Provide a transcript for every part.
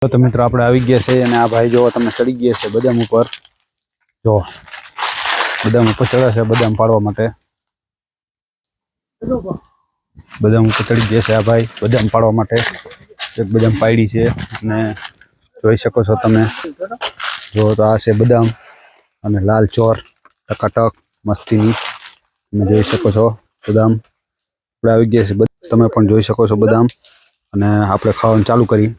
तो मित्रों આપણે આવી ગયા છે અને આ ભાઈ જો તમને ચડી ગયા છે બદામ ઉપર જો બદામ ઉપર ચડ્યા છે બદામ પાડવા માટે બદામ ઉપર ચડી ગયા છે આ ભાઈ બદામ પાડવા માટે એક બદામ પાડી છે અને જોઈ શકો છો તમે જો તો આ છે બદામ અને લાલ ચોર ટકાટક મસ્તીની તમે જોઈ શકો છો બદામ આપણે આવી ગયા છે તમે પણ જોઈ શકો છો બદામ અને આપણે ખાવાનું ચાલુ કરી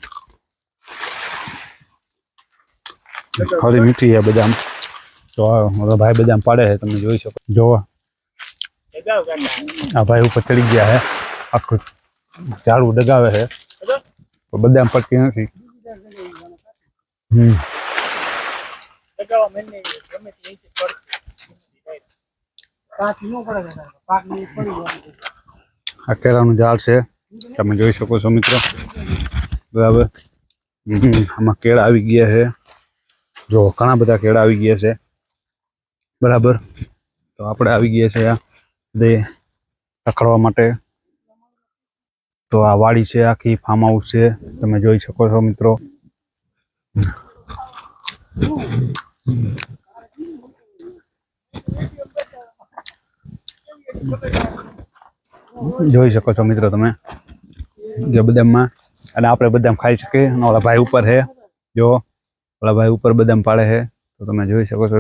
खाली मीठी है बदाम तो मतलब भाई बदाम पाड़े है तुम जो जो आ भाई ऊपर चढ़ी गया है आखो झाड़ू डगावे है तो बदाम पड़ती नहीं आ केला नु झाड़ से તમે જોઈ શકો છો મિત્રો બરાબર આમાં કેળા આવી ગયા છે जो घना बधा केड़ा આવી ગયા છે બરાબર તો આપણે આવી ગયા છે આ દે રખડવા માટે તો આ વાડી છે આખી ફાર્મ હાઉસ છે તમે જોઈ શકો છો મિત્રો જોઈ શકો છો મિત્રો તમે જે બદામમાં અને આપણે બદામ ખાઈ શકીએ અને ઓલા ભાઈ ઉપર છે જો ઓલા भाई ऊपर बदाम पाड़े है तो તમે જોઈ શકો છો।